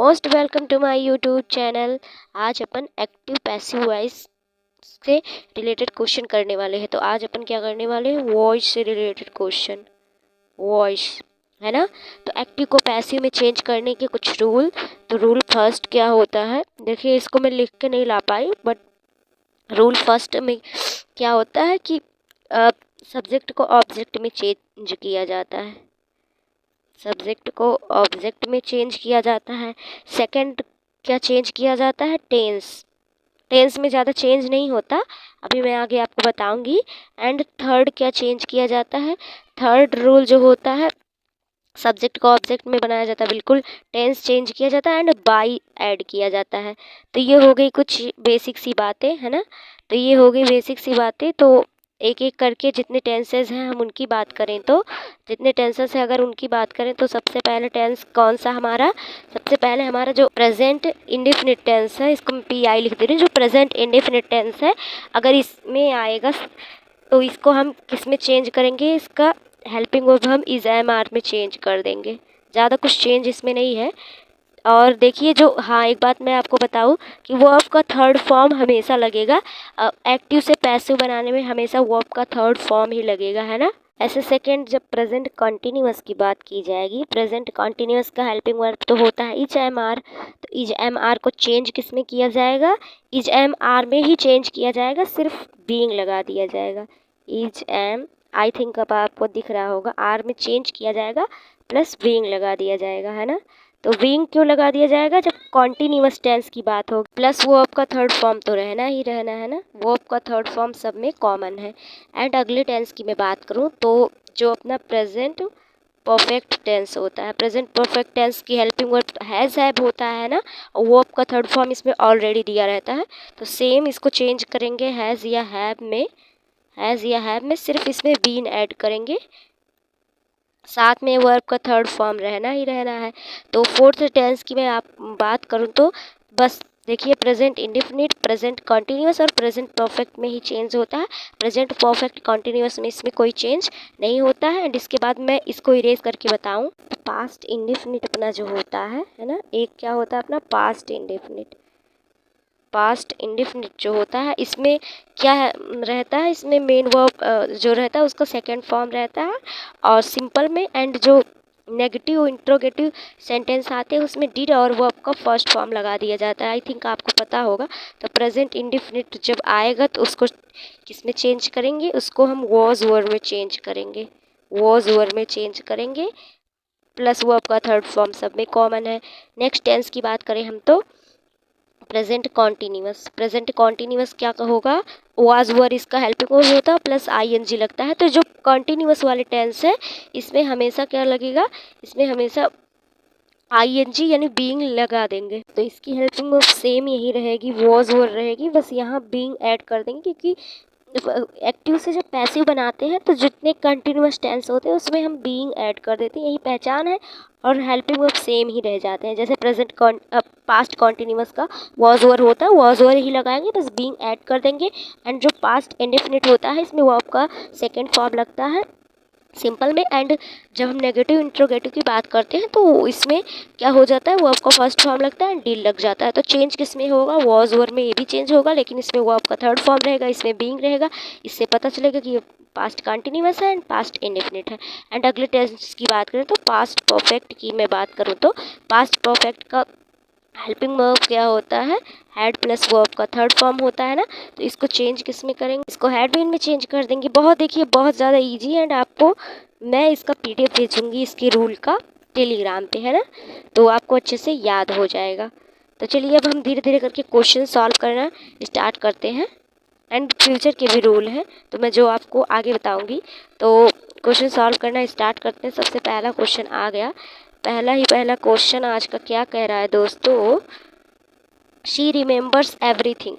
Most welcome to my YouTube channel. आज अपन active passive voice से रिलेटेड क्वेश्चन करने वाले हैं। तो आज अपन क्या करने वाले हैं, वॉइस से रिलेटेड क्वेश्चन। वॉइस है ना। तो एक्टिव को पैसिव में चेंज करने के कुछ रूल। तो रूल फर्स्ट क्या होता है, देखिए इसको मैं लिख के नहीं ला पाई, बट रूल फर्स्ट में क्या होता है कि सब्जेक्ट को ऑब्जेक्ट में चेंज किया जाता है। सब्जेक्ट को ऑब्जेक्ट में चेंज किया जाता है। सेकंड क्या चेंज किया जाता है, टेंस। टेंस में ज़्यादा चेंज नहीं होता, अभी मैं आगे आपको बताऊंगी। एंड थर्ड क्या चेंज किया जाता है, थर्ड रूल जो होता है, सब्जेक्ट को ऑब्जेक्ट में बनाया जाता है, बिल्कुल टेंस चेंज किया जाता है एंड बाई ऐड किया जाता है। तो ये हो गई कुछ बेसिक सी बातें, है ना। तो ये हो गई बेसिक सी बातें। तो एक एक करके जितने टेंसेज हैं हम उनकी बात करें, तो जितने टेंसेस हैं अगर उनकी बात करें तो सबसे पहले टेंस कौन सा हमारा, सबसे पहले हमारा जो प्रेजेंट इंडेफिनिट टेंस है, इसको मैं PI लिख दे रही हूँ। जो प्रेजेंट इंडेफिनिट टेंस है, अगर इसमें आएगा तो इसको हम किस में चेंज करेंगे, इसका हेल्पिंग वर्ब हम इज एम आर में चेंज कर देंगे। ज़्यादा कुछ चेंज इसमें नहीं है। और देखिए जो, हाँ एक बात मैं आपको बताऊँ कि वर्ब का थर्ड फॉर्म हमेशा लगेगा। एक्टिव से पैसिव बनाने में हमेशा वर्ब का थर्ड फॉर्म ही लगेगा, है ना। ऐसे सेकंड जब प्रेजेंट कॉन्टिन्यूअस की बात की जाएगी, प्रेजेंट कॉन्टिन्यूअस का हेल्पिंग वर्ब तो होता है इज एम आर। तो इज एम आर को चेंज किस में किया जाएगा, इज एम आर में ही चेंज किया जाएगा, सिर्फ बीइंग लगा दिया जाएगा। इज एम, आई थिंक अब आपको दिख रहा होगा, आर में चेंज किया जाएगा प्लस बीइंग लगा दिया जाएगा, है ना। तो बीइंग क्यों लगा दिया जाएगा, जब कॉन्टिन्यूअस टेंस की बात होगी, प्लस वर्ब का थर्ड फॉर्म तो रहना ही रहना, है ना। वर्ब का थर्ड फॉर्म सब में कॉमन है। एंड अगले टेंस की मैं बात करूँ तो जो अपना प्रेजेंट परफेक्ट टेंस होता है, प्रेजेंट परफेक्ट टेंस की हेल्पिंग वर्ब हैज़ हैव होता है ना, और वर्ब का थर्ड फॉर्म इसमें ऑलरेडी दिया रहता है। तो सेम इसको चेंज करेंगे, हैज़ या हैव में, हैज़ या हैव में सिर्फ इसमें बीन ऐड करेंगे, साथ में वर्ब का थर्ड फॉर्म रहना ही रहना है। तो फोर्थ टेंस की मैं आप बात करूँ तो बस देखिए, प्रेजेंट इंडेफिनिट, प्रेजेंट कॉन्टिन्यूअस और प्रेजेंट परफेक्ट में ही चेंज होता है। प्रेजेंट परफेक्ट कॉन्टिन्यूअस में इसमें कोई चेंज नहीं होता है। एंड इसके बाद मैं इसको इरेज करके बताऊँ, पास्ट इंडेफिनिट अपना जो होता है ना, एक क्या होता है अपना पास्ट इंडेफिनिट। पास्ट इंडेफिनिट जो होता है, इसमें क्या रहता है, इसमें मेन वर्ब जो रहता है उसका सेकंड फॉर्म रहता है और सिंपल में, एंड जो नेगेटिव इंट्रोगेटिव सेंटेंस आते हैं उसमें डिड और वर्ब का फर्स्ट फॉर्म लगा दिया जाता है। आई थिंक आपको पता होगा। तो प्रेजेंट इंडेफिनिट जब आएगा तो उसको किस में चेंज करेंगे, उसको हम वॉज वर्ब में चेंज करेंगे, वॉज वर्ब में चेंज करेंगे, प्लस वर्ब का थर्ड फॉर्म सब में कॉमन है। नेक्स्ट टेंस की बात करें हम तो प्रेजेंट कॉन्टिन्यूअस, प्रेजेंट कॉन्टिन्यूअस क्या होगा, वाज वर इसका हेल्पिंग वर्ब होता है प्लस ING लगता है। तो जो कॉन्टिन्यूअस वाले टेंस है इसमें हमेशा क्या लगेगा, इसमें हमेशा ING यानी बीइंग लगा देंगे। तो इसकी हेल्पिंग वर्ब सेम यही रहेगी, वॉज वर रहेगी, बस यहाँ बीइंग ऐड कर देंगे, क्योंकि एक्टिव से जब पैसिव बनाते हैं तो जितने कंटिन्यूअस टेंस होते हैं उसमें हम बीइंग ऐड कर देते हैं, यही पहचान है। और हेल्पिंग वर्ब सेम ही रह जाते हैं, जैसे प्रेजेंट पास्ट कॉन्टिन्यूअस का वॉज ओवर होता है, वॉज ओवर ही लगाएंगे, बस बीइंग ऐड कर देंगे। एंड जो पास्ट इंडेफिनिट होता है इसमें वर्ब का सेकेंड फॉर्म लगता है सिंपल में। एंड जब हम नेगेटिव इंट्रोगेटिव की बात करते हैं तो इसमें क्या हो जाता है, वर्ब का फर्स्ट फॉर्म लगता है एंड डील लग जाता है। तो चेंज किस में होगा, वॉज ओवर में ये भी चेंज होगा, लेकिन इसमें वर्ब का थर्ड फॉर्म रहेगा, इसमें बीइंग रहेगा। इससे पता चलेगा कि ये पास्ट कंटिन्यूअस है एंड पास्ट इंडेफिनिट है। एंड अगले टेंस की बात करें तो पास्ट परफेक्ट की मैं बात करूँ तो पास्ट परफेक्ट का हेल्पिंग वर्ब क्या होता है, हैड प्लस वर्ब का थर्ड फॉर्म होता है ना। तो इसको चेंज किस में करेंगे, इसको हैड बीन में चेंज कर देंगे। बहुत देखिए, बहुत ज़्यादा इजी है। एंड आपको मैं इसका PDF भेजूंगी इसके रूल का टेलीग्राम पे, है ना, तो आपको अच्छे से याद हो जाएगा। तो चलिए अब हम धीरे धीरे करके क्वेश्चन सॉल्व करना स्टार्ट करते हैं। एंड फ्यूचर के भी रूल हैं तो मैं जो आपको आगे बताऊंगी। तो क्वेश्चन सॉल्व करना स्टार्ट करते हैं। सबसे पहला क्वेश्चन आ गया, पहला क्वेश्चन आज का क्या कह रहा है दोस्तों, she remembers everything,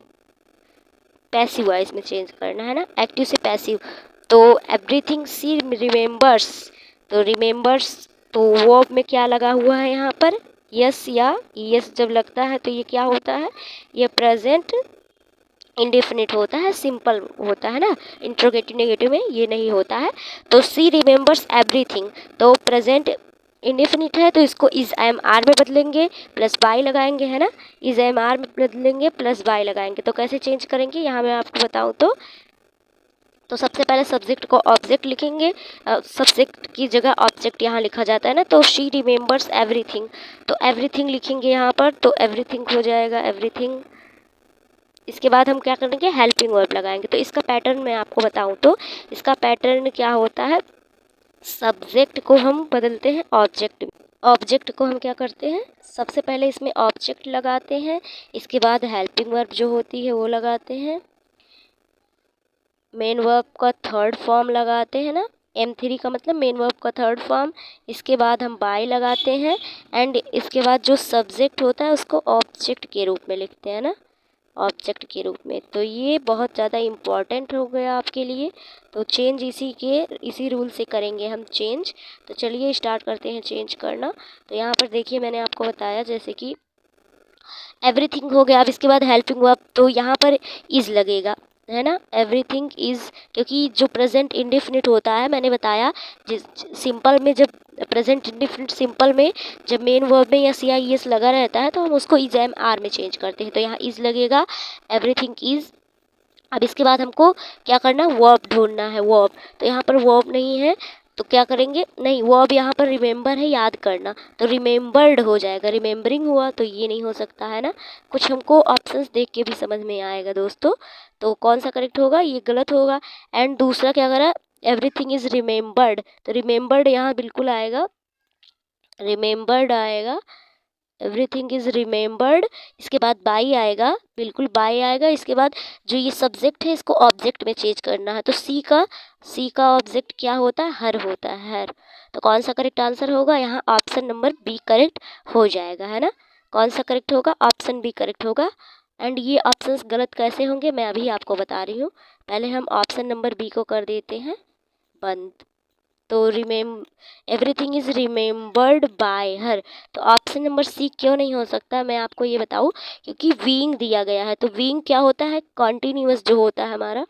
passive voice में चेंज करना है ना, एक्टिव से पैसिव। तो एवरीथिंग शी रिमेंबर्स, तो रिमेंबर्स तो वर्ब में क्या लगा हुआ है यहाँ पर, यस या यस जब लगता है तो ये क्या होता है, ये प्रेजेंट इंडेफिनिट होता है, सिंपल होता है ना, इंट्रोगेटिव नेगेटिव में ये नहीं होता है। तो सी रिमेंबर्स एवरीथिंग, तो प्रेजेंट इंडेफिनिट है तो इसको इज एम आर में बदलेंगे प्लस वाई लगाएंगे, है ना। इज एम आर में बदलेंगे प्लस वाई लगाएंगे। तो कैसे चेंज करेंगे यहाँ मैं आपको बताऊँ तो सबसे पहले सब्जेक्ट को ऑब्जेक्ट लिखेंगे। सब्जेक्ट की जगह ऑब्जेक्ट यहाँ लिखा जाता है ना, तो शी रिमेम्बर्स एवरीथिंग, तो एवरीथिंग लिखेंगे यहाँ पर, तो एवरीथिंग हो जाएगा एवरीथिंग। इसके बाद हम क्या करेंगे, हेल्पिंग वर्ब लगाएंगे। तो इसका पैटर्न मैं आपको बताऊँ तो इसका पैटर्न क्या होता है, सब्जेक्ट को हम बदलते हैं ऑब्जेक्ट में। ऑब्जेक्ट को हम क्या करते हैं, सबसे पहले इसमें ऑब्जेक्ट लगाते हैं, इसके बाद हेल्पिंग वर्ब जो होती है वो लगाते हैं, मेन वर्ब का थर्ड फॉर्म लगाते हैं ना, M3 का मतलब मेन वर्ब का थर्ड फॉर्म। इसके बाद हम बाय लगाते हैं एंड इसके बाद जो सब्जेक्ट होता है उसको ऑब्जेक्ट के रूप में लिखते हैं ना, ऑब्जेक्ट के रूप में। तो ये बहुत ज़्यादा इम्पॉर्टेंट हो गया आपके लिए। तो चेंज इसी रूल से करेंगे हम चेंज। तो चलिए स्टार्ट करते हैं चेंज करना। तो यहाँ पर देखिए मैंने आपको बताया जैसे कि एवरीथिंग हो गया। अब इसके बाद हेल्पिंग वर्ब, तो यहाँ पर इज़ लगेगा, है ना, एवरीथिंग इज़, क्योंकि जो प्रेजेंट इंडेफिनिट होता है मैंने बताया, जिस सिंपल में जब प्रेजेंट इंडेफिनिट सिंपल में जब मेन वर्ब में या CIES लगा रहता है तो हम उसको इज एम आर में चेंज करते हैं। तो यहाँ इज़ लगेगा, एवरीथिंग इज़। अब इसके बाद हमको क्या करना, वर्ब ढूंढना है, वर्ब। तो यहाँ पर वर्ब नहीं है तो क्या करेंगे, नहीं वर्ब यहाँ पर रिमेंबर है, याद करना, तो रिमेंबर्ड हो जाएगा, रिमेंबरिंग हुआ तो ये नहीं हो सकता, है ना। कुछ हमको ऑप्शंस देख के भी समझ में आएगा दोस्तों। तो कौन सा करेक्ट होगा, ये गलत होगा। एंड दूसरा क्या करा, एवरीथिंग इज़ रिमेंबर्ड, तो रिमेंबर्ड यहाँ बिल्कुल आएगा, रिमेंबर्ड आएगा, एवरीथिंग इज़ रिमेंबर्ड। इसके बाद बाई आएगा, बिल्कुल बाई आएगा। इसके बाद जो ये सब्जेक्ट है इसको ऑब्जेक्ट में चेंज करना है, तो सी का ऑब्जेक्ट क्या होता है, हर होता है, हर। तो कौन सा करेक्ट आंसर होगा, यहाँ ऑप्शन नंबर बी करेक्ट हो जाएगा, है ना। कौन सा करेक्ट होगा, ऑप्शन बी करेक्ट होगा। एंड ये ऑप्शंस गलत कैसे होंगे मैं अभी आपको बता रही हूँ। पहले हम ऑप्शन नंबर बी को कर देते हैं बंद। तो एवरीथिंग इज़ रिमेंबर्ड बाय हर, तो ऑप्शन नंबर सी क्यों नहीं हो सकता मैं आपको ये बताऊँ, क्योंकि वीइंग दिया गया है। तो वीइंग क्या होता है, कॉन्टीन्यूअस जो होता है हमारा,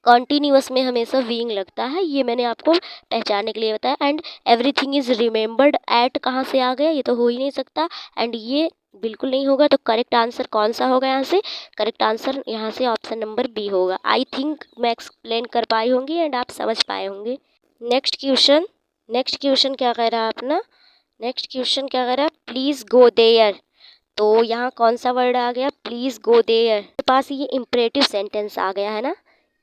कॉन्टीन्यूअस में हमेशा वीइंग लगता है, ये मैंने आपको पहचानने के लिए बताया। And everything is remembered at कहाँ से आ गया, ये तो हो ही नहीं सकता, एंड ये बिल्कुल नहीं होगा। तो करेक्ट आंसर कौन सा होगा, यहाँ से करेक्ट आंसर यहाँ से ऑप्शन नंबर बी होगा। आई थिंक मैं एक्सप्लेन कर पाई होंगी एंड आप समझ पाए होंगे। नेक्स्ट क्वेश्चन क्या कह रहा है अपना, नेक्स्ट क्वेश्चन क्या कह रहा है, प्लीज़ गो देयर। तो यहाँ कौन सा वर्ड आ गया, प्लीज़ गो देयर के पास ये इम्परेटिव सेंटेंस आ गया, है ना।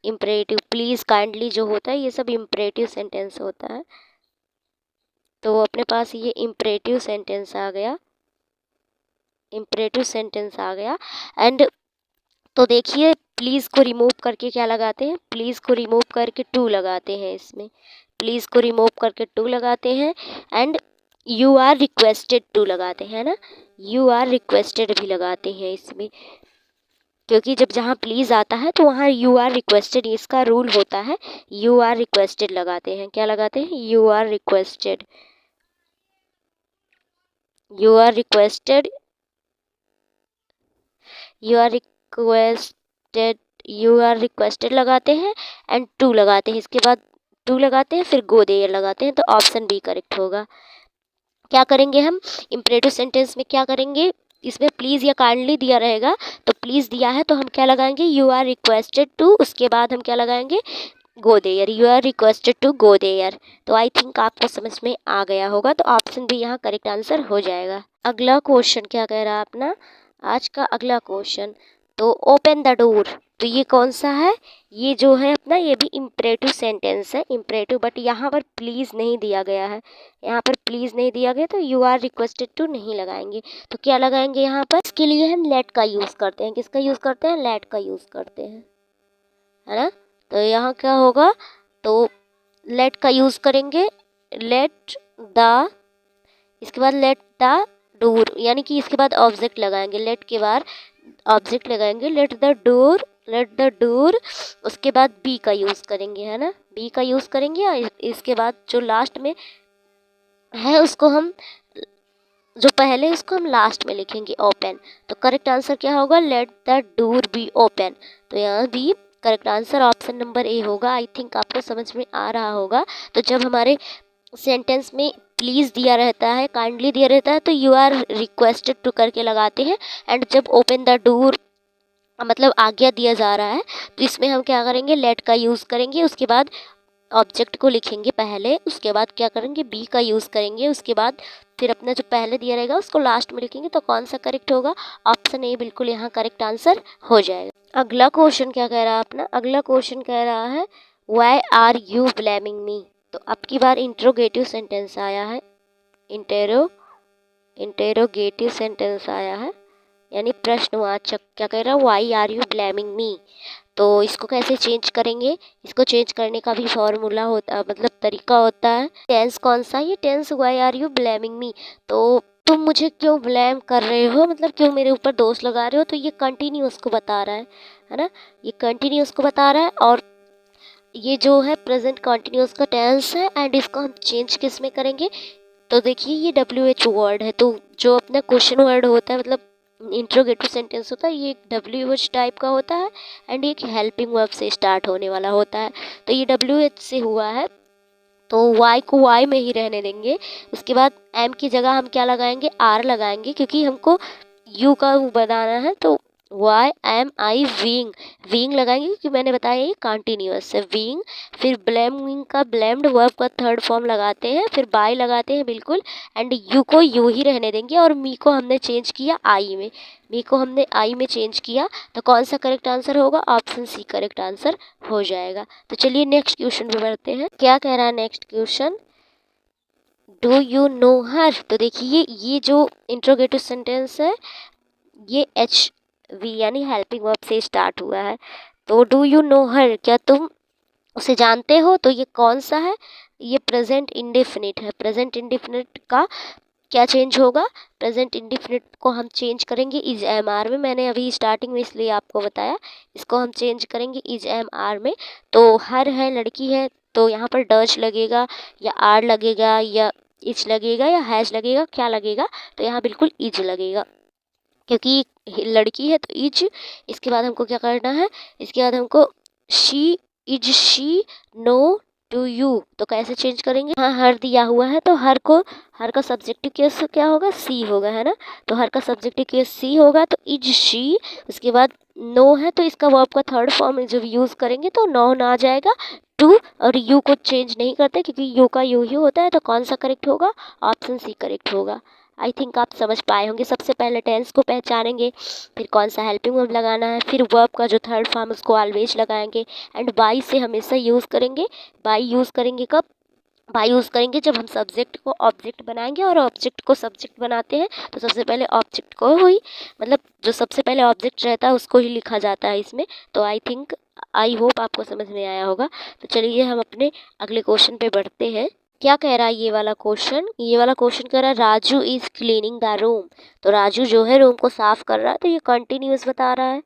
इम्परेटिव, प्लीज़, काइंडली जो होता है ये सब इम्परेटिव सेंटेंस होता है। तो अपने पास ये इम्परेटिव सेंटेंस आ गया, इम्परेटिव सेंटेंस आ गया। एंड तो देखिए प्लीज़ को रिमूव करके क्या लगाते हैं, प्लीज़ को रिमूव करके टू लगाते हैं इसमें, प्लीज़ को रिमूव करके टू लगाते हैं। And you are requested to लगाते हैं ना, यू आर रिक्वेस्टेड भी लगाते हैं इसमें, क्योंकि जब जहाँ प्लीज़ आता है तो वहाँ यू आर रिक्वेस्टेड, इसका रूल होता है, यू आर रिक्वेस्टेड लगाते हैं। क्या लगाते हैं, you are requested, you are requested, you are requested, you are requested लगाते हैं एंड टू लगाते हैं। इसके बाद टू लगाते हैं फिर गो देयर लगाते हैं, तो ऑप्शन बी करेक्ट होगा। क्या करेंगे हम इम्परेटिव सेंटेंस में, क्या करेंगे, इसमें प्लीज़ या काइंडली दिया रहेगा, तो प्लीज़ दिया है तो हम क्या लगाएंगे, यू आर रिक्वेस्टेड टू, उसके बाद हम क्या लगाएंगे, go there, you are requested to go there. तो आई थिंक आपको समझ में आ गया होगा, तो ऑप्शन बी यहाँ करेक्ट आंसर हो जाएगा। अगला क्वेश्चन क्या कह रहा है अपना, आज का अगला क्वेश्चन, तो ओपन द डोर। तो ये कौन सा है, ये जो है अपना ये भी इम्परेटिव सेंटेंस है, इम्परेटिव, बट यहाँ पर प्लीज़ नहीं दिया गया है, यहाँ पर प्लीज़ नहीं दिया गया, तो यू आर रिक्वेस्टेड टू नहीं लगाएंगे। तो क्या लगाएंगे यहाँ पर, इसके लिए हम लेट का यूज़ करते हैं, किसका यूज़ करते हैं, लेट का यूज़ करते हैं, है ना। तो यहाँ क्या होगा, तो लेट का यूज़ करेंगे, लेट द, इसके बाद लेट द डोर, यानी कि इसके बाद ऑब्जेक्ट लगाएंगे, लेट के बाद ऑब्जेक्ट लगाएंगे, लेट द डोर, उसके बाद बी का यूज़ करेंगे, है ना, बी का यूज़ करेंगे। और इसके बाद जो लास्ट में है उसको हम, जो पहले उसको हम लास्ट में लिखेंगे, ओपन। तो करेक्ट आंसर क्या होगा, let the door be open. तो यहाँ भी correct answer option number A होगा। आई थिंक आपको समझ में आ रहा होगा। तो जब हमारे सेंटेंस में प्लीज़ दिया रहता है, काइंडली दिया रहता है, तो यू आर रिक्वेस्टेड टू करके लगाते हैं। एंड जब ओपन द डोर मतलब आज्ञा दिया जा रहा है, तो इसमें हम क्या करेंगे, लेट का यूज़ करेंगे। उसके बाद ऑब्जेक्ट को लिखेंगे पहले, उसके बाद क्या करेंगे, बी का यूज़ करेंगे। उसके बाद फिर अपना जो पहले दिया रहेगा उसको लास्ट में लिखेंगे। तो कौन सा करेक्ट होगा, ऑप्शन ए बिल्कुल यहाँ करेक्ट आंसर हो जाएगा। अगला क्वेश्चन क्या कह रहा है अपना, अगला क्वेश्चन कह रहा है why are you blaming me. तो अब की बार इंट्रोगेटिव सेंटेंस आया है, इंटेरोगेटिव सेंटेंस आया है, यानी प्रश्नवाचक। क्या कह रहा है, why are you blaming me. तो इसको कैसे चेंज करेंगे, इसको चेंज करने का भी फॉर्मूला होता, मतलब तरीका होता है। टेंस कौन सा, ये tense why are you blaming me. तो तुम मुझे क्यों ब्लेम कर रहे हो, मतलब क्यों मेरे ऊपर दोष लगा रहे हो। तो ये कंटिन्यूअस को बता रहा है ना, ये कंटिन्यूअस को बता रहा है। और ये जो है प्रेजेंट कंटिन्यूअस का टेंस है। एंड इसको हम चेंज किस में करेंगे, तो देखिए ये WH वर्ड है। तो जो अपना क्वेश्चन वर्ड होता है, मतलब इंट्रोगेटिव सेंटेंस होता है, ये एक WH टाइप का होता है। एंड एक हेल्पिंग वर्ब से स्टार्ट होने वाला होता है। तो ये WH से हुआ है, तो Y को Y में ही रहने देंगे। उसके बाद M की जगह हम क्या लगाएंगे, R लगाएंगे, क्योंकि हमको U का बनाना है। तो वाई एम आई विंग, विंग लगाएंगे क्योंकि मैंने बताया ये कंटिन्यूअस है, विंग। फिर ब्लेमिंग का ब्लेम्ड वर्ब का थर्ड फॉर्म लगाते हैं, फिर बाय लगाते हैं बिल्कुल। एंड यू को यू ही रहने देंगे। और मी को हमने चेंज किया आई में, मी को हमने आई में चेंज किया। तो कौन सा करेक्ट आंसर होगा, ऑप्शन सी करेक्ट आंसर हो जाएगा। तो चलिए नेक्स्ट क्वेश्चन पे बढ़ते हैं। क्या कह रहा है next question, do you know her. तो देखिए ये जो इंट्रोगेटिव सेंटेंस है ये HV यानी हेल्पिंग वर्ब से स्टार्ट हुआ है। तो डू यू नो हर, क्या तुम उसे जानते हो। तो ये कौन सा है, ये प्रेजेंट इंडेफिनिट है। प्रेजेंट इंडेफिनिट का क्या चेंज होगा, प्रेजेंट इंडेफिनिट को हम चेंज करेंगे इज एम आर में। मैंने अभी स्टार्टिंग में इसलिए आपको बताया, इसको हम चेंज करेंगे इज एम आर में। तो हर है, लड़की है, तो यहाँ पर डच लगेगा या आर लगेगा या इज लगेगा या हैज लगेगा, क्या लगेगा, तो यहाँ बिल्कुल इज लगेगा, क्योंकि लड़की है तो इज। इसके बाद हमको क्या करना है, इसके बाद हमको she is she know to you. तो कैसे चेंज करेंगे, हाँ हर दिया हुआ है, तो हर को, हर का सब्जेक्टिव केस क्या होगा, सी होगा, है ना। तो हर का सब्जेक्टिव केस सी होगा, तो इज शी। उसके बाद नो है, तो इसका वर्ब का थर्ड फॉर्म जब यूज़ करेंगे तो नॉन आ जाएगा। टू और यू को चेंज नहीं करते क्योंकि यू का यू ही होता है। तो कौन सा करेक्ट होगा, ऑप्शन सी करेक्ट होगा। आई थिंक आप समझ पाए होंगे। सबसे पहले टेंस को पहचानेंगे, फिर कौन सा हेल्पिंग वर्ब लगाना है, फिर वर्ब का जो थर्ड फॉर्म उसको ऑलवेज लगाएंगे। एंड बाई से हमेशा यूज़ करेंगे। बाई यूज़ करेंगे कब, बाई यूज़ करेंगे जब हम सब्जेक्ट को ऑब्जेक्ट बनाएंगे। और ऑब्जेक्ट को सब्जेक्ट बनाते हैं तो सबसे पहले ऑब्जेक्ट को ही, मतलब जो सबसे पहले ऑब्जेक्ट रहता है उसको ही लिखा जाता है इसमें। तो आई थिंक, आई होप आपको समझ में आया होगा। तो चलिए हम अपने अगले क्वेश्चन पे बढ़ते हैं। क्या कह रहा है ये वाला क्वेश्चन, ये वाला क्वेश्चन कह रहा है Raju is cleaning the room. तो राजू जो है रूम को साफ कर रहा है। तो ये कंटिन्यूअस बता रहा है,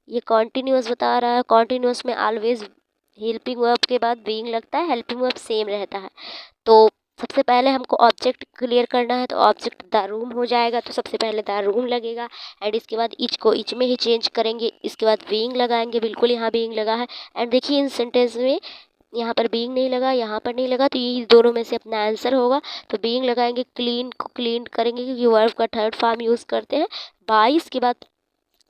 ये कंटिन्यूअस बता रहा है। कंटिन्यूअस में ऑलवेज हेल्पिंग वर्ब के बाद बीइंग लगता है, हेल्पिंग वर्ब सेम रहता है। तो सबसे पहले हमको ऑब्जेक्ट क्लियर करना है, तो ऑब्जेक्ट द रूम हो जाएगा। तो सबसे पहले द रूम लगेगा। एंड इसके बाद इच को इच में ही चेंज करेंगे। इसके बाद बीइंग लगाएंगे, बिल्कुल यहाँ बीइंग लगा है। एंड देखिए इन सेंटेंस में यहाँ पर बीइंग नहीं लगा, यहाँ पर नहीं लगा, तो ये दोनों में से अपना आंसर होगा। तो बीइंग लगाएंगे, क्लीन को क्लीन करेंगे क्योंकि वर्ब का थर्ड फॉर्म यूज़ करते हैं। बाई इसके बाद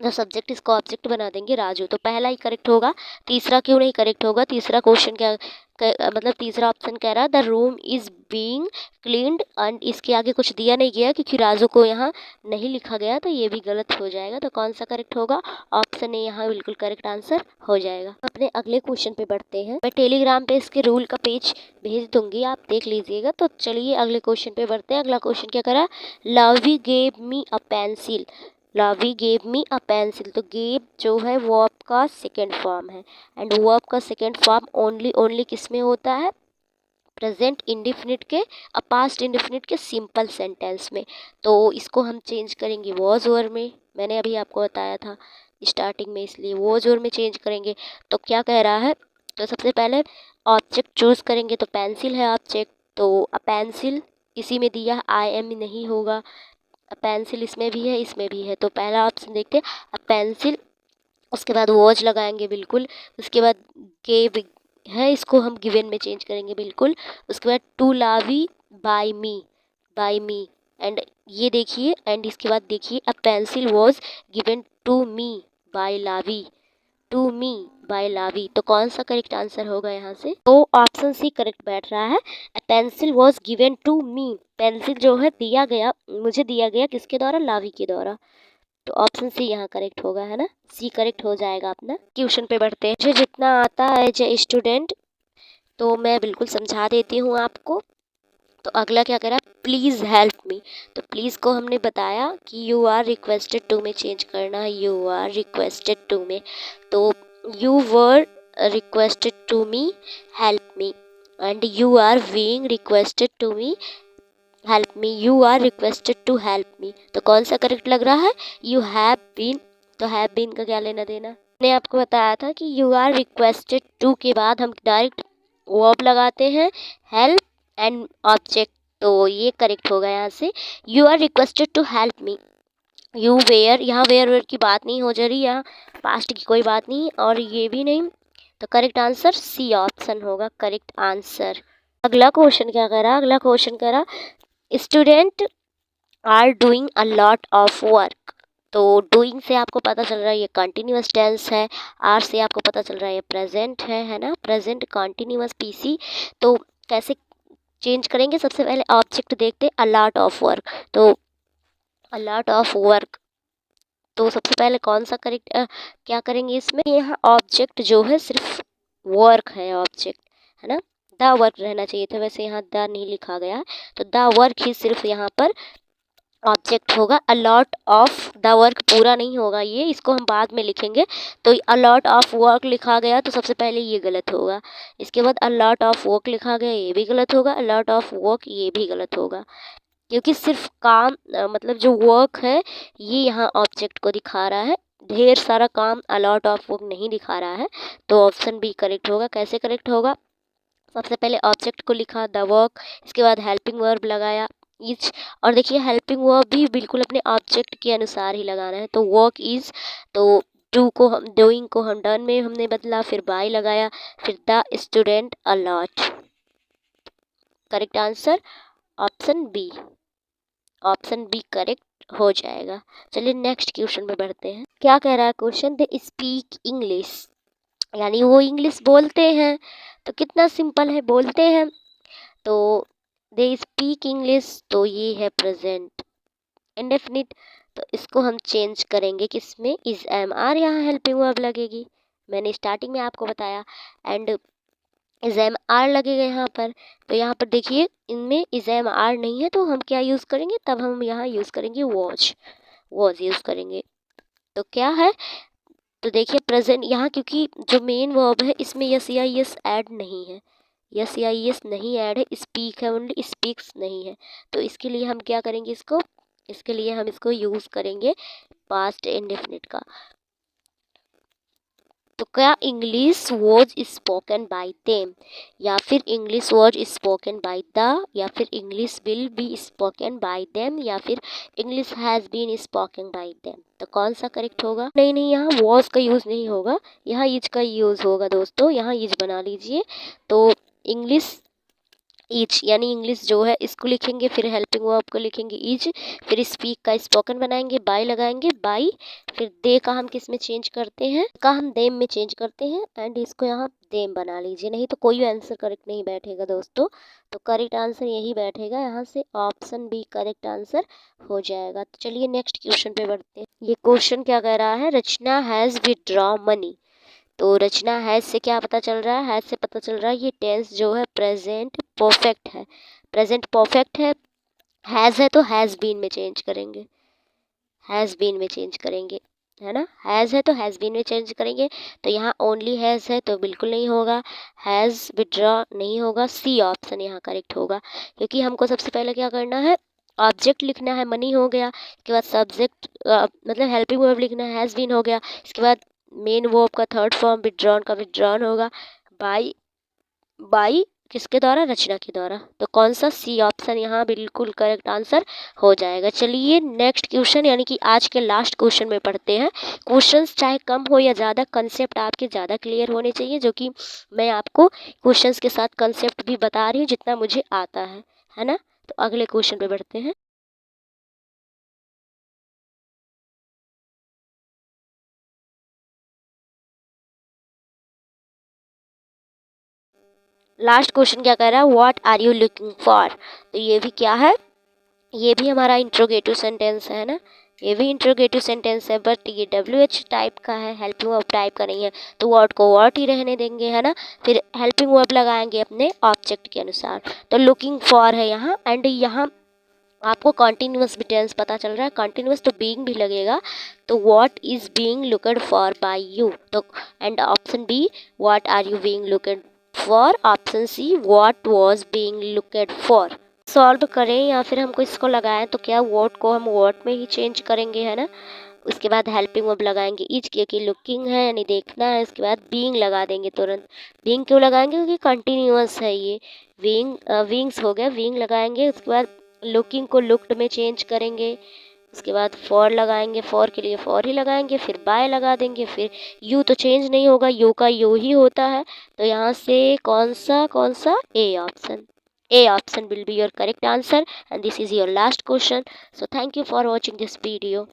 जो सब्जेक्ट इसको ऑब्जेक्ट बना देंगे राजू। तो पहला ही करेक्ट होगा, तीसरा क्यों नहीं करेक्ट होगा। तीसरा क्वेश्चन क्या मतलब तीसरा ऑप्शन कह रहा है the room is being cleaned. And इसके आगे कुछ दिया नहीं गया क्योंकि राजू को यहाँ नहीं लिखा गया, तो ये भी गलत हो जाएगा। तो कौन सा करेक्ट होगा, ऑप्शन ए यहाँ बिल्कुल करेक्ट आंसर हो जाएगा। अपने अगले क्वेश्चन पे बढ़ते हैं। मैं टेलीग्राम पे इसके रूल का पेज भेज दूंगी, आप देख लीजिएगा। तो चलिए अगले क्वेश्चन पे बढ़ते हैं। अगला क्वेश्चन क्या करा, Lovey gave me a pencil. Lovey gave me a pencil. तो गेव जो है वर्ब का सेकेंड फॉर्म है। एंड वर्ब का सेकेंड फॉर्म ओनली ओनली किस में होता है, प्रेजेंट इंडिफिनिट के, पास्ट इंडिफिनिट के सिंपल सेंटेंस में। तो इसको हम चेंज करेंगे वॉज ओवर में। मैंने अभी आपको बताया था स्टार्टिंग में, इसलिए वॉज ओवर में चेंज करेंगे। तो क्या कह रहा है, तो सबसे पहले ऑब्जेक्ट चूज़ करेंगे, तो पेंसिल है ऑब्जेक्ट। तो पेंसिल इसी में दिया है, आई एम नहीं होगा। पेंसिल इसमें भी है, इसमें भी है। तो पहला ऑप्शन देखते हैं, पेंसिल। उसके बाद वॉच लगाएंगे बिल्कुल। उसके बाद गेव है, इसको हम गिवन में चेंज करेंगे बिल्कुल। उसके बाद to Lavi by me, by me. And ये देखिए, एंड इसके बाद देखिए, a pencil was given to me by Lavi, to me by Lavi. तो कौन सा करेक्ट आंसर होगा यहाँ से? तो ऑप्शन सी करेक्ट बैठ रहा है। A pencil was given to me, pencil जो है दिया गया, मुझे दिया गया किसके द्वारा? लावी के द्वारा। तो ऑप्शन सी यहाँ करेक्ट होगा, है ना, सी करेक्ट हो जाएगा अपना। क्वेश्चन पे बढ़ते हैं। मुझे जितना आता है एज ए स्टूडेंट तो मैं बिल्कुल समझा देती हूँ आपको। तो अगला क्या करा? Please help me. तो प्लीज़ को हमने बताया कि यू आर रिक्वेस्टेड टू में चेंज करना है, यू आर रिक्वेस्टेड टू में। तो you were requested to me help me, and you are being requested to me help me, you are requested to help me. तो कौन सा correct लग रहा है? You have been. तो हैव बीन का क्या लेना देना? मैंने आपको बताया था कि यू आर रिक्वेस्टेड टू के बाद हम डायरेक्ट वर्ब लगाते हैं, हेल्प एंड ऑब्जेक्ट। तो ये करेक्ट होगा यहाँ से। You are requested to help me, you were, यहाँ वेयर की बात नहीं हो जा रही, यहाँ पास्ट की कोई बात नहीं और ये भी नहीं। तो करेक्ट आंसर सी ऑप्शन होगा करेक्ट आंसर। अगला क्वेश्चन क्या करा? अगला क्वेश्चन करा student are doing a lot of work. तो डूइंग से आपको पता चल रहा है ये कंटिन्यूअस टेंस है, आर से आपको पता चल रहा है ये प्रेजेंट है ना, प्रेजेंट कंटिन्यूअस पीसी। तो कैसे चेंज करेंगे? सबसे पहले ऑब्जेक्ट देखते हैं, अ लॉट ऑफ वर्क। तो अ लॉट ऑफ वर्क, तो सबसे पहले कौन सा करेक्ट क्या करेंगे इसमें? यहाँ ऑब्जेक्ट जो है सिर्फ वर्क है, ऑब्जेक्ट है ना, द वर्क रहना चाहिए था, वैसे यहाँ द नहीं लिखा गया है, तो द वर्क ही सिर्फ यहाँ पर ऑब्जेक्ट होगा। अ लॉट ऑफ द वर्क पूरा नहीं होगा ये, इसको हम बाद में लिखेंगे। तो अ लॉट ऑफ वर्क लिखा गया तो सबसे पहले ये गलत होगा, इसके बाद अ लॉट ऑफ वर्क लिखा गया ये भी गलत होगा, अ लॉट ऑफ वर्क ये भी गलत होगा, क्योंकि सिर्फ काम मतलब जो वर्क है ये यहाँ ऑब्जेक्ट को दिखा रहा है, ढेर सारा काम अ लॉट ऑफ वर्क नहीं दिखा रहा है। तो ऑप्शन बी करेक्ट होगा। कैसे करेक्ट होगा? सबसे पहले ऑब्जेक्ट को लिखा द वर्क, इसके बाद हेल्पिंग वर्ब लगाया इज, और देखिए हेल्पिंग वर्ब भी बिल्कुल अपने ऑब्जेक्ट के अनुसार ही लगाना है। तो वर्क इज, तो डू को हम डूइंग को हम डन में हमने बदला, फिर बाय लगाया, फिर the student a lot. Correct answer option B, option B correct हो जाएगा। चलिए नेक्स्ट क्वेश्चन में बढ़ते हैं। क्या कह रहा है क्वेश्चन? दे स्पीक इंग्लिश, यानी वो इंग्लिश बोलते हैं। तो कितना सिंपल है, बोलते हैं। तो दे स्पीक इंग्लिश, तो ये है प्रेजेंट इंडेफिनिट। तो इसको हम चेंज करेंगे किसमें? इज एम आर, यहाँ हेल्पिंग वर्ब लगेगी, मैंने स्टार्टिंग में आपको बताया। एंड इज एम आर लगेगा यहाँ पर। तो यहाँ पर देखिए इनमें इज एम आर नहीं है, तो हम क्या यूज़ करेंगे? तब हम यहाँ यूज़ करेंगे वॉच, वॉच यूज़ करेंगे। तो क्या है? तो देखिए प्रेजेंट यहाँ, क्योंकि जो मेन वर्ब है इसमें यस या यस ऐड नहीं है, यस या यस नहीं ऐड है, स्पीक है ओनली, स्पीक्स नहीं है। तो इसके लिए हम क्या करेंगे? इसके लिए हम इसको यूज़ करेंगे पास्ट इंडेफिनिट का। तो क्या English was spoken by them, या फिर English was spoken by the, या फिर English will be spoken by them, या फिर English has been spoken by them. तो कौन सा करेक्ट होगा? नहीं नहीं, यहाँ वॉज का यूज़ नहीं होगा, यहाँ इज का यूज़ होगा दोस्तों, यहाँ इज बना लीजिए। तो इंग्लिश इज, यानी इंग्लिश जो है इसको लिखेंगे, फिर हेल्पिंग वर्ब को लिखेंगे इज, फिर स्पीक का स्पोकन बनाएंगे, बाय लगाएंगे बाय, फिर दे का हम किस में चेंज करते हैं? का हम देम में चेंज करते हैं, एंड इसको यहाँ देम बना लीजिए, नहीं तो कोई आंसर करेक्ट नहीं बैठेगा दोस्तों। तो करेक्ट आंसर यही बैठेगा, यहाँ से ऑप्शन बी करेक्ट आंसर हो जाएगा। तो चलिए नेक्स्ट क्वेश्चन पे बढ़ते हैं। ये क्वेश्चन क्या कह रहा है? रचना हैज़ विथड्रॉ मनी। तो रचना हैज़ से क्या पता चल रहा है? हैज़ से पता चल रहा है ये टेंस जो है प्रेजेंट परफेक्ट है, प्रेजेंट परफेक्ट है। हैज़ है तो हैज़ बीन में चेंज करेंगे, हैज़ बीन में चेंज करेंगे, है ना। हैज़ है तो हैज़ बीन में चेंज करेंगे। तो यहाँ ओनली हैज़ है तो बिल्कुल नहीं होगा, हैज़ विथड्रॉ नहीं होगा, सी ऑप्शन यहाँ करेक्ट होगा। क्योंकि हमको सबसे पहले क्या करना है? ऑब्जेक्ट लिखना है, मनी हो गया, इसके बाद सब्जेक्ट मतलब हेल्पिंग वर्ब लिखना है, हैज़ बीन हो गया, इसके बाद मेन वर्ब का थर्ड फॉर्म विथड्रॉन का विथड्रॉन होगा, बाय, बाय किसके द्वारा? रचना के द्वारा। तो कौन सा? सी ऑप्शन यहाँ बिल्कुल करेक्ट आंसर हो जाएगा। चलिए नेक्स्ट क्वेश्चन यानी कि आज के लास्ट क्वेश्चन में पढ़ते हैं। क्वेश्चंस चाहे कम हो या ज़्यादा, कंसेप्ट आपके ज़्यादा क्लियर होने चाहिए, जो कि मैं आपको क्वेश्चंस के साथ कंसेप्ट भी बता रही हूँ जितना मुझे आता है ना। तो अगले क्वेश्चन पे बढ़ते हैं। लास्ट क्वेश्चन क्या कह रहा है, what are you looking for. तो ये भी क्या है, ये भी हमारा इंट्रोगेटिव सेंटेंस है ना, ये भी इंट्रोगेटिव सेंटेंस है, बट ये WH टाइप का है, हेल्पिंग वर्ब टाइप का नहीं है, तो वर्ड को वर्ड ही रहने देंगे, है ना। फिर हेल्पिंग वर्ब लगाएंगे अपने ऑब्जेक्ट के अनुसार। तो लुकिंग फॉर है यहाँ, एंड यहाँ आपको कॉन्टिन्यूअस भी टेंस पता चल रहा है, कॉन्टिन्यूअस तो बीइंग भी लगेगा। तो what is being looked for by you, तो and option B what are you being looked for, option C what was being looked for. Solve करें या फिर हमको इसको लगाएं, तो क्या वर्ड को हम वर्ड में ही चेंज करेंगे, है ना। उसके बाद हेल्पिंग वर्ब लगाएंगे, ईच की लुकिंग है यानी देखना है, इसके बाद बीइंग लगा देंगे तुरंत। बीइंग क्यों लगाएंगे, क्योंकि कंटिन्यूअस है ये। विंग्स हो गया, विंग लगाएंगे, उसके बाद लुकिंग को लुक्ड में चेंज करेंगे, उसके बाद फॉर लगाएंगे, फॉर के लिए फॉर ही लगाएंगे, फिर बाय लगा देंगे, फिर यू तो चेंज नहीं होगा, यू का यू ही होता है। तो यहाँ से कौन सा A option will be your correct answer, and this is your last question. So thank you for watching this video.